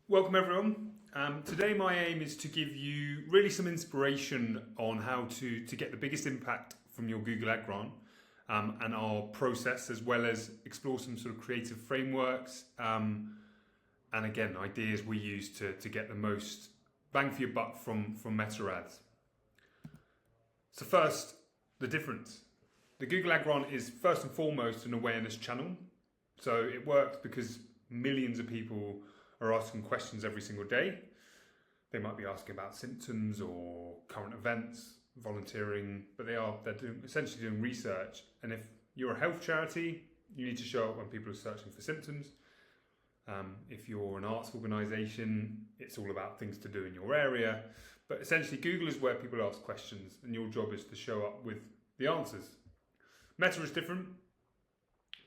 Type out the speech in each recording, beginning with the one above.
Welcome everyone. Today my aim is to give you really some inspiration on how to get the biggest impact from your Google Ad grant and our process, as well as explore some sort of creative frameworks and again ideas we use to get the most bang for your buck from Meta ads. So first, the difference. The Google Ad grant is first and foremost an awareness channel. So it works because millions of people are asking questions every single day. They might be asking about symptoms or current events, volunteering, but they're essentially doing research. And if you're a health charity, you need to show up when people are searching for symptoms. If you're an arts organisation, it's all about things to do in your area. But essentially, Google is where people ask questions, and your job is to show up with the answers. Meta is different.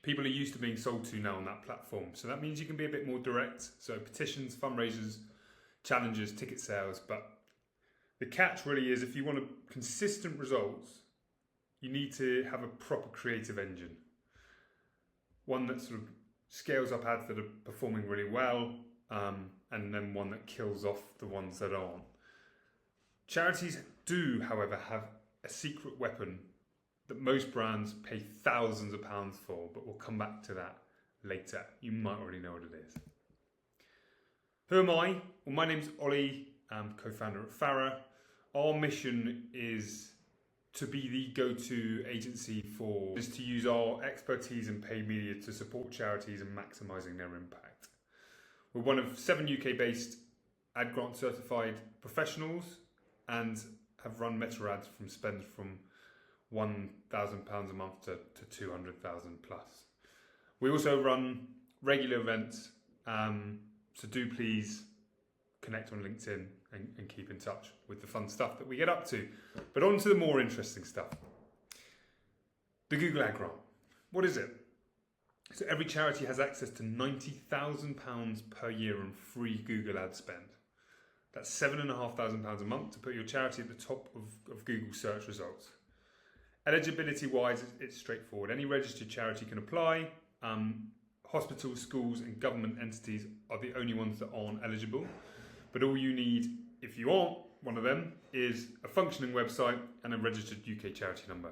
People are used to being sold to now on that platform. So that means you can be a bit more direct. So petitions, fundraisers, challenges, ticket sales. But the catch really is if you want consistent results, you need to have a proper creative engine. One that sort of scales up ads that are performing really well, and then one that kills off the ones that aren't. Charities do, however, have a secret weapon that most brands pay thousands of pounds for, but we'll come back to that later. You might already know what it is. Who am I? Well, my name's Ollie. I'm co-founder at Farah. Our mission is to be the go-to agency to use our expertise in paid media to support charities and maximising their impact. We're one of 7 UK-based ad grant certified professionals and have run Meta ads from spend from £1,000 a month to 200,000 plus. We also run regular events, so do please connect on LinkedIn and keep in touch with the fun stuff that we get up to. But on to the more interesting stuff. The Google Ad grant. What is it? So every charity has access to £90,000 per year on free Google ad spend. That's £7,500 a month to put your charity at the top of Google search results. Eligibility wise, it's straightforward. Any registered charity can apply. Hospitals, schools and government entities are the only ones that aren't eligible. But all you need, if you aren't one of them, is a functioning website and a registered UK charity number.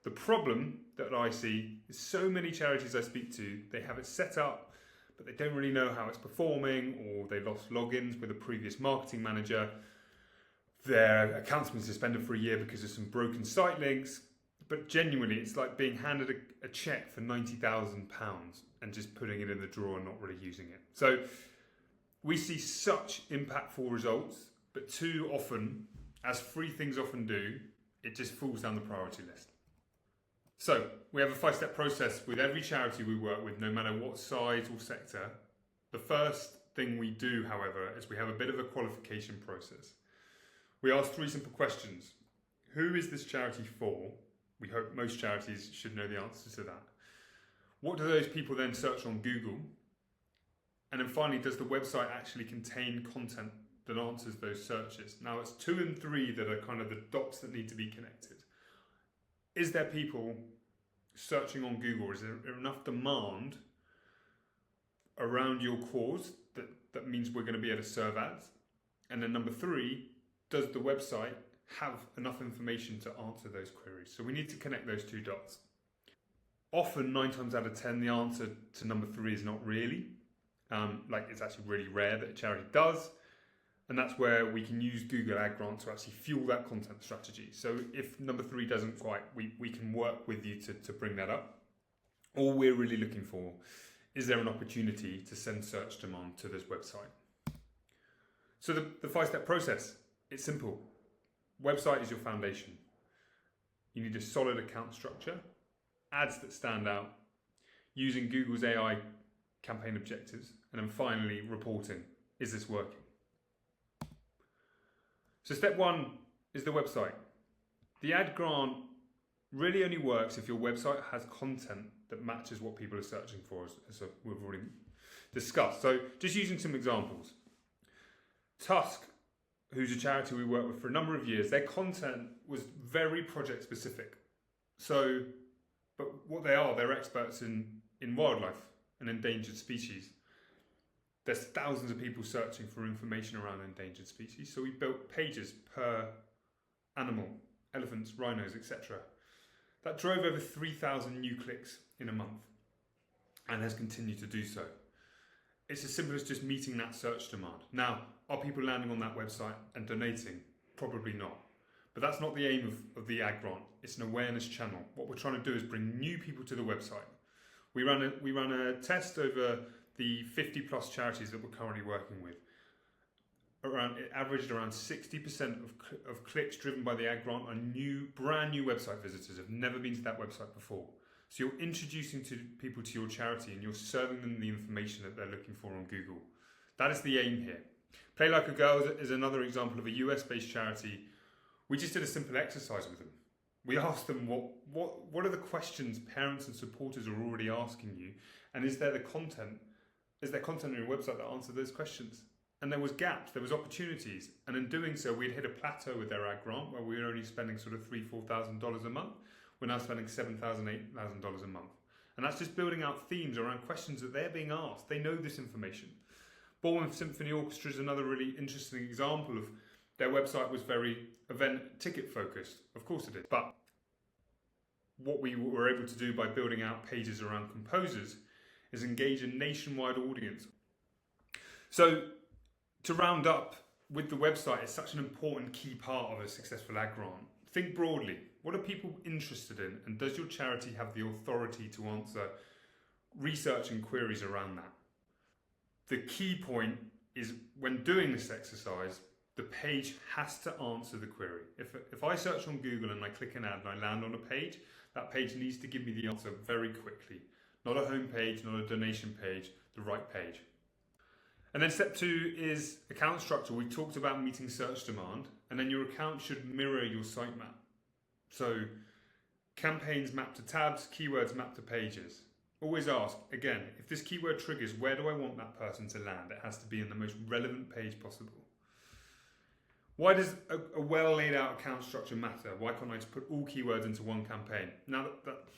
The problem that I see is so many charities I speak to, they have it set up, but they don't really know how it's performing, or they lost logins with a previous marketing manager. Their account's been suspended for a year because of some broken site links. But genuinely, it's like being handed a cheque for £90,000 and just putting it in the drawer and not really using it. So we see such impactful results, but too often, as free things often do, it just falls down the priority list. So we have a 5-step process with every charity we work with, no matter what size or sector. The first thing we do, however, is we have a bit of a qualification process. We ask 3 simple questions. Who is this charity for? We hope most charities should know the answers to that. What do those people then search on Google? And then finally, does the website actually contain content that answers those searches? Now it's 2 and 3 that are kind of the dots that need to be connected. Is there people searching on Google? Is there enough demand around your cause that means we're going to be able to serve ads? And then number 3, does the website have enough information to answer those queries? So we need to connect those 2 dots. Often, 9 times out of 10, the answer to number 3 is not really. It's actually really rare that a charity does. And that's where we can use Google Ad Grant to actually fuel that content strategy. So if number 3 doesn't quite, we can work with you to bring that up. All we're really looking for is there an opportunity to send search demand to this website. So the 5-step process, it's simple. Website is your foundation. You need a solid account structure, ads that stand out, using Google's AI campaign objectives, and then finally reporting. Is this working? So step 1 is the website. The ad grant really only works if your website has content that matches what people are searching for, as we've already discussed. So just using some examples. Tusk, who's a charity we worked with for a number of years, their content was very project specific. But what they're experts in wildlife and endangered species. There's thousands of people searching for information around endangered species, so we built pages per animal, elephants, rhinos, etc. That drove over 3,000 new clicks in a month and has continued to do so. It's as simple as just meeting that search demand. Now, are people landing on that website and donating? Probably not. But that's not the aim of the ad grant. It's an awareness channel. What we're trying to do is bring new people to the website. We ran a test over the 50 plus charities that we're currently working with. It averaged around 60% of clicks driven by the ad grant on brand new website visitors have never been to that website before. So you're introducing people to your charity and you're serving them the information that they're looking for on Google. That is the aim here. Play Like a Girl is another example of a US-based charity. We just did a simple exercise with them. We asked them what are the questions parents and supporters are already asking you, and is there content on your website that answer those questions? And there was gaps, there was opportunities, and in doing so, we'd hit a plateau with their ad grant where we were only spending sort of $3,000-$4,000 a month. We're now spending $7,000-$8,000 a month, and that's just building out themes around questions that they're being asked. They know this information. Bournemouth Symphony Orchestra is another really interesting example of their website was very event ticket focused. Of course it is, but what we were able to do by building out pages around composers is engage a nationwide audience. So to round up with the website, it's such an important key part of a successful ad grant. Think broadly. What are people interested in? And does your charity have the authority to answer research and queries around that? The key point is when doing this exercise, the page has to answer the query. If I search on Google and I click an ad and I land on a page, that page needs to give me the answer very quickly. Not a home page, not a donation page, the right page. And then step 2 is account structure. We talked about meeting search demand, and then your account should mirror your sitemap. So campaigns map to tabs, keywords map to pages. Always ask, again, if this keyword triggers, where do I want that person to land? It has to be in the most relevant page possible. Why does a well laid out account structure matter? Why can't I just put all keywords into one campaign? Now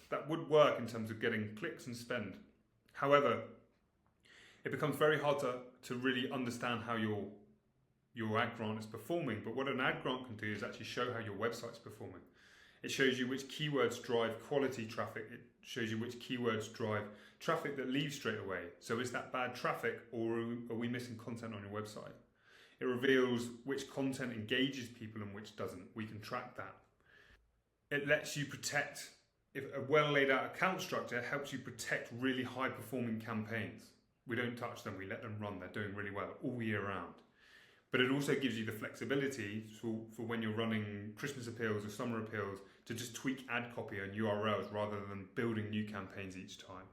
that would work in terms of getting clicks and spend. However, it becomes very hard to really understand how your ad grant is performing. But what an ad grant can do is actually show how your website's performing. It shows you which keywords drive quality traffic. It shows you which keywords drive traffic that leaves straight away. So is that bad traffic, or are we missing content on your website? It reveals which content engages people and which doesn't. We can track that. It lets you protect, if a well laid out account structure helps you protect really high performing campaigns. We don't touch them, we let them run. They're doing really well all year round. But it also gives you the flexibility for when you're running Christmas appeals or summer appeals to just tweak ad copy and URLs rather than building new campaigns each time.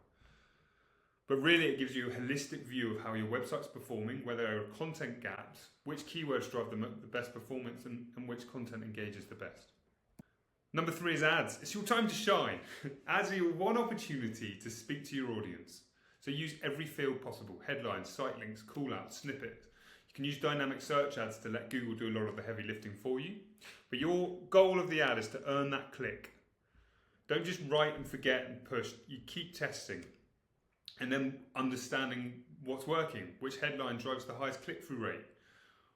But really it gives you a holistic view of how your website's performing, where there are content gaps, which keywords drive the best performance and which content engages the best. Number 3 is ads. It's your time to shine. Ads are your one opportunity to speak to your audience. So use every field possible: headlines, site links, call-outs, snippets. You can use dynamic search ads to let Google do a lot of the heavy lifting for you. But your goal of the ad is to earn that click. Don't just write and forget and push. You keep testing and then understanding what's working, which headline drives the highest click-through rate,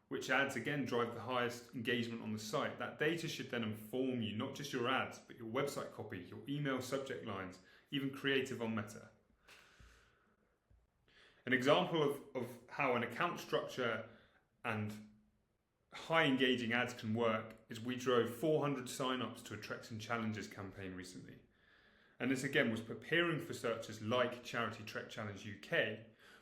which ads again drive the highest engagement on the site. That data should then inform you, not just your ads, but your website copy, your email subject lines, even creative on Meta. An example of how an account structure and high engaging ads can work is we drove 400 sign-ups to a Treks and Challenges campaign recently. And this again was preparing for searches like Charity Trek Challenge UK,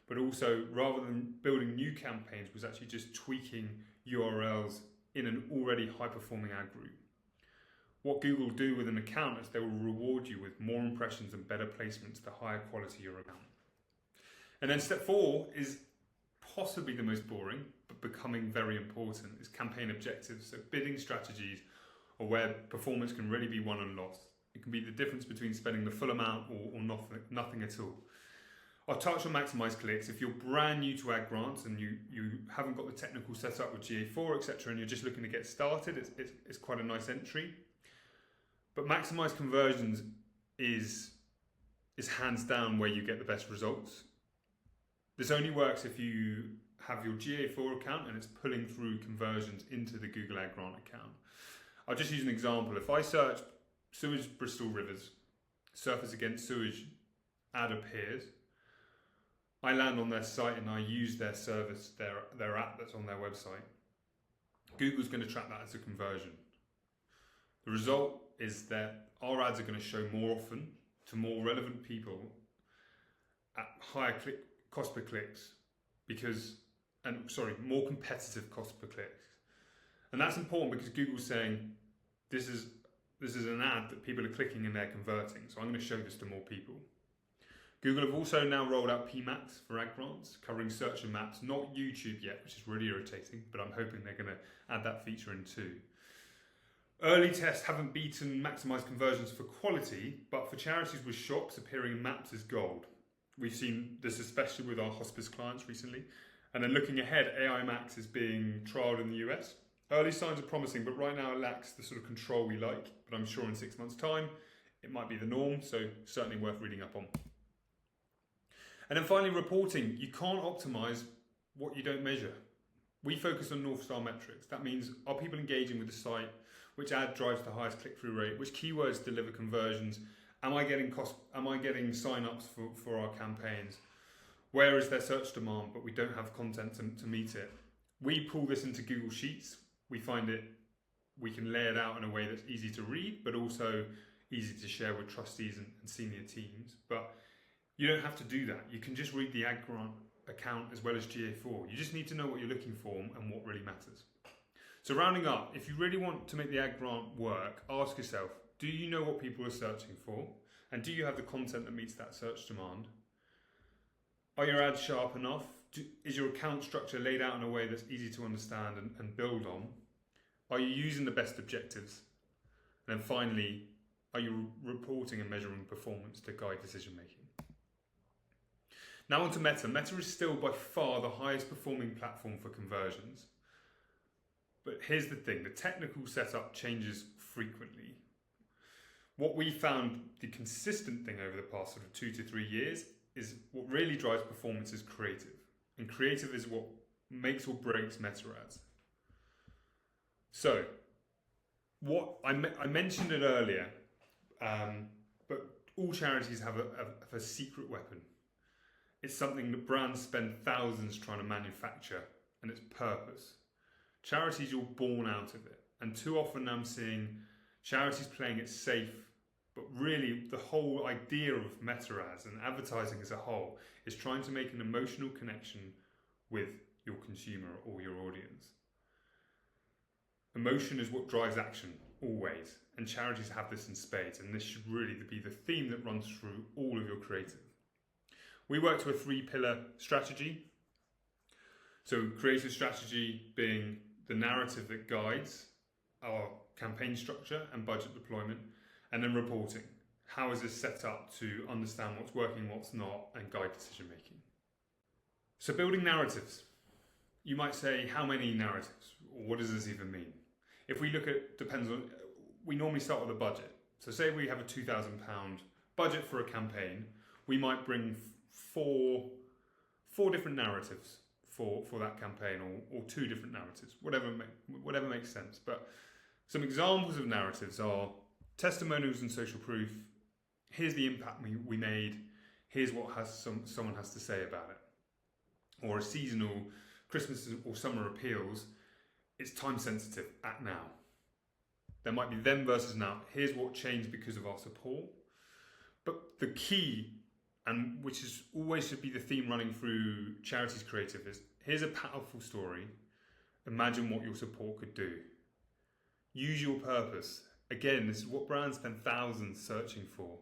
but also rather than building new campaigns was actually just tweaking URLs in an already high performing ad group. What Google do with an account is they will reward you with more impressions and better placements the higher quality your account. And then step 4 is possibly the most boring, but becoming very important, is campaign objectives. So bidding strategies are where performance can really be won and lost. It can be the difference between spending the full amount or nothing at all. I'll touch on maximise clicks. If you're brand new to ad grants and you haven't got the technical setup with GA4, etc., and you're just looking to get started, it's quite a nice entry. But maximise conversions is hands down where you get the best results. This only works if you have your GA4 account and it's pulling through conversions into the Google Ad Grant account. I'll just use an example. If I search sewage Bristol Rivers, surface against sewage ad appears, I land on their site and I use their service, their app that's on their website. Google's going to track that as a conversion. The result is that our ads are going to show more often to more relevant people at higher cost per clicks more competitive cost per clicks. And that's important because Google's saying this is an ad that people are clicking and they're converting, so I'm going to show this to more people. Google have also now rolled out PMAX for ad grants, covering search and maps, not YouTube yet, which is really irritating, but I'm hoping they're going to add that feature in too. Early tests haven't beaten maximised conversions for quality, but for charities with shops appearing in maps is gold. We've seen this especially with our hospice clients recently. And then looking ahead, AI Max is being trialled in the US. Early signs are promising, but right now it lacks the sort of control we like. But I'm sure in 6 months' time, it might be the norm, so certainly worth reading up on. And then finally, reporting. You can't optimise what you don't measure. We focus on North Star metrics. That means, are people engaging with the site? Which ad drives the highest click-through rate? Which keywords deliver conversions? Am I getting sign-ups for our campaigns? Where is their search demand, but we don't have content to meet it? We pull this into Google Sheets. We can lay it out in a way that's easy to read, but also easy to share with trustees and senior teams. But you don't have to do that. You can just read the ad grant account as well as GA4. You just need to know what you're looking for and what really matters. So rounding up, if you really want to make the ad grant work, ask yourself, do you know what people are searching for? And do you have the content that meets that search demand? Are your ads sharp enough? Is your account structure laid out in a way that's easy to understand and build on? Are you using the best objectives? And then finally, are you reporting and measuring performance to guide decision making? Now on to Meta. Meta is still by far the highest performing platform for conversions. But here's the thing, the technical setup changes frequently. What we found the consistent thing over the past sort of 2 to 3 years is what really drives performance is creative. And creative is what makes or breaks Meta ads. So, what I mentioned it earlier, but all charities have a secret weapon. It's something that brands spend thousands trying to manufacture, and it's purpose. Charities are born out of it, and too often I'm seeing charities playing it safe, but really the whole idea of Meta ads and advertising as a whole is trying to make an emotional connection with your consumer or your audience. Emotion is what drives action, always, and charities have this in spades, and this should really be the theme that runs through all of your creative. We work to a 3-pillar strategy. So creative strategy being the narrative that guides our campaign structure and budget deployment, and then reporting. How is this set up to understand what's working, what's not, and guide decision making? So building narratives. You might say, how many narratives? Or what does this even mean? If we look at, we normally start with a budget. So say we have a £2,000 budget for a campaign, we might bring four different narratives for that campaign, or 2 different narratives, whatever makes sense. But some examples of narratives are testimonials and social proof. Here's the impact we made. Here's what someone has to say about it. Or a seasonal Christmas or summer appeals. It's time sensitive, act now. There might be then versus now. Here's what changed because of our support. But the key, and which is always should be the theme running through charities creative, is here's a powerful story. Imagine what your support could do. Use your purpose. Again, this is what brands spend thousands searching for.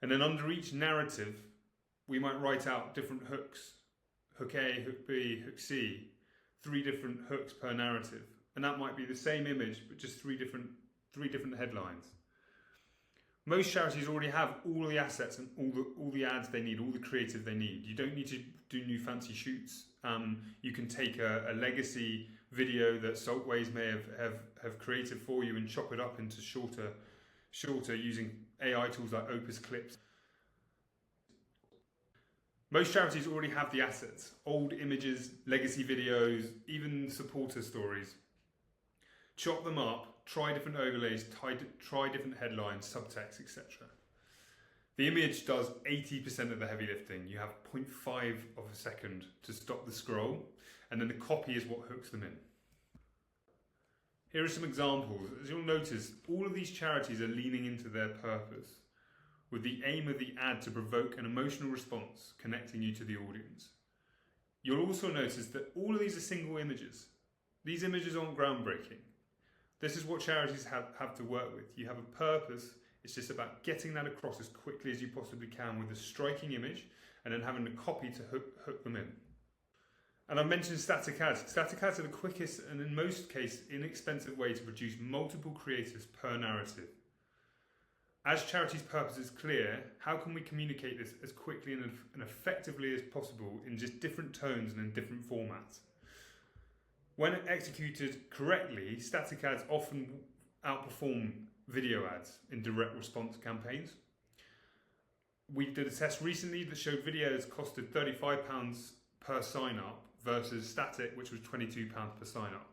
And then under each narrative, we might write out different hooks. Hook A, hook B, hook C. 3 different hooks per narrative. And that might be the same image, but just 3 different headlines. Most charities already have all the assets and all the ads they need, all the creative they need. You don't need to do new fancy shoots. You can take a legacy video that Saltways may have created for you and chop it up into shorter using AI tools like Opus Clips. Most charities already have the assets, old images, legacy videos, even supporter stories. Chop them up, try different overlays, try different headlines, subtext, etc. The image does 80% of the heavy lifting. You have 0.5 of a second to stop the scroll, and then the copy is what hooks them in. Here are some examples. As you'll notice, all of these charities are leaning into their purpose, with the aim of the ad to provoke an emotional response, connecting you to the audience. You'll also notice that all of these are single images. These images aren't groundbreaking. This is what charities have to work with. You have a purpose. It's just about getting that across as quickly as you possibly can with a striking image, and then having the copy to hook them in. And I mentioned static ads. Static ads are the quickest and in most cases inexpensive way to produce multiple creatives per narrative. As charities' purpose is clear, how can we communicate this as quickly and effectively as possible in just different tones and in different formats? When executed correctly, static ads often outperform video ads in direct response campaigns. We did a test recently that showed videos costed £35 per sign up versus static, which was £22 per sign up.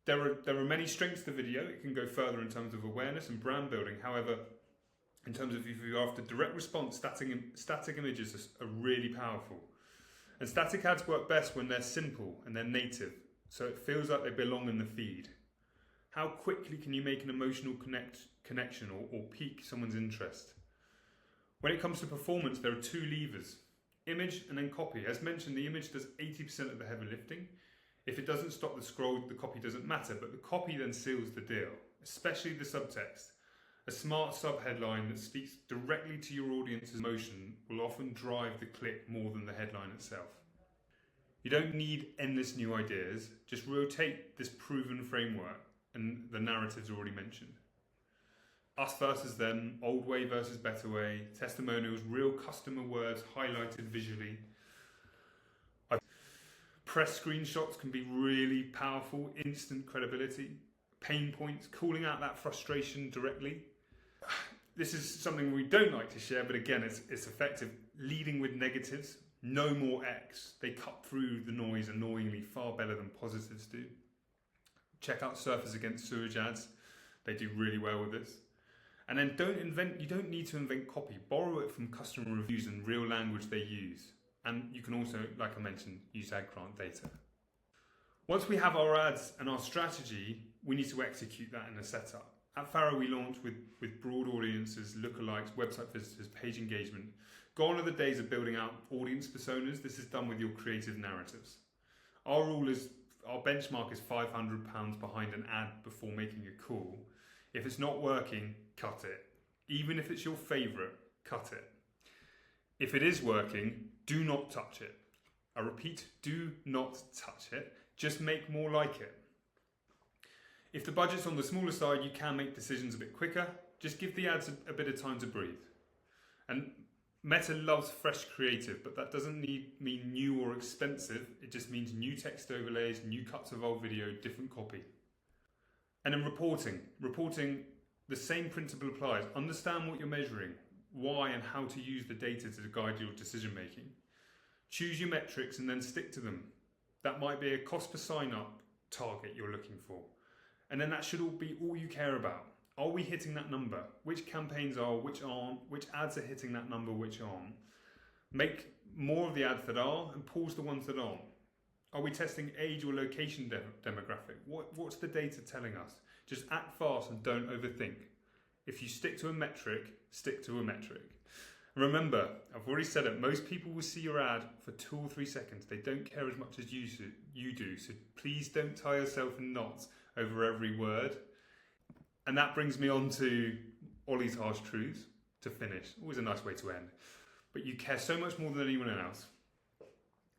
There are many strengths to video. It can go further in terms of awareness and brand building. However, in terms of if you're after direct response, static images are really powerful. And static ads work best when they're simple and they're native, so it feels like they belong in the feed. How quickly can you make an emotional connection or pique someone's interest? When it comes to performance, there are two levers: image and then copy. As mentioned, the image does 80% of the heavy lifting. If it doesn't stop the scroll, the copy doesn't matter, but the copy then seals the deal, especially the subtext. A smart subheadline that speaks directly to your audience's emotion will often drive the click more than the headline itself. You don't need endless new ideas, just rotate this proven framework and the narratives already mentioned. Us versus them, old way versus better way, testimonials, real customer words highlighted visually. Press screenshots can be really powerful, instant credibility. Pain points, calling out that frustration directly. This is something we don't like to share, but again, it's effective. Leading with negatives, no more X. They cut through the noise annoyingly far better than positives do. Check out Surfers Against Sewage ads. They do really well with this. And then you don't need to invent copy. Borrow it from customer reviews and real language they use. And you can also, like I mentioned, use ad grant data. Once we have our ads and our strategy, we need to execute that in a setup. At Farrow, we launched with broad audiences, lookalikes, website visitors, page engagement. Gone are the days of building out audience personas. This is done with your creative narratives. Our benchmark is £500 behind an ad before making a call. If it's not working, cut it. Even if it's your favourite, cut it. If it is working, do not touch it. I repeat, do not touch it. Just make more like it. If the budget's on the smaller side, you can make decisions a bit quicker. Just give the ads a bit of time to breathe. And Meta loves fresh creative, but that doesn't mean new or expensive. It just means new text overlays, new cuts of old video, different copy. And in reporting, the same principle applies. Understand what you're measuring, why and how to use the data to guide your decision making. Choose your metrics and then stick to them. That might be a cost per sign up target you're looking for. And then that should all be all you care about. Are we hitting that number? Which campaigns are, which aren't? Which ads are hitting that number, which aren't? Make more of the ads that are and pause the ones that aren't. Are we testing age or location demographic? What's the data telling us? Just act fast and don't overthink. If you stick to a metric, stick to a metric. Remember, I've already said it, most people will see your ad for 2 or 3 seconds. They don't care as much as you do, so please don't tie yourself in knots over every word. And that brings me on to Ollie's harsh truths to finish. Always a nice way to end. But you care so much more than anyone else.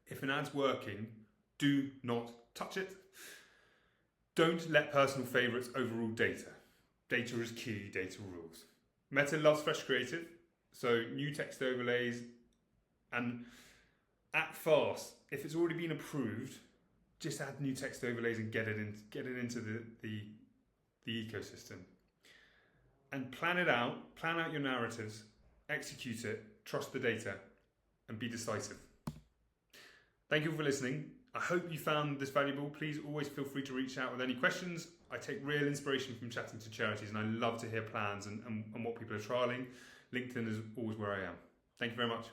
If an ad's working, do not touch it. Don't let personal favourites overrule data. Data is key, data rules. Meta loves fresh creative, so new text overlays, and act fast. If it's already been approved, just add new text overlays and get it into the ecosystem. And plan it out, plan out your narratives, execute it, trust the data. and be decisive. Thank you for listening. I hope you found this valuable. Please always feel free to reach out with any questions. I take real inspiration from chatting to charities, and I love to hear plans and what people are trialling. LinkedIn is always where I am. Thank you very much.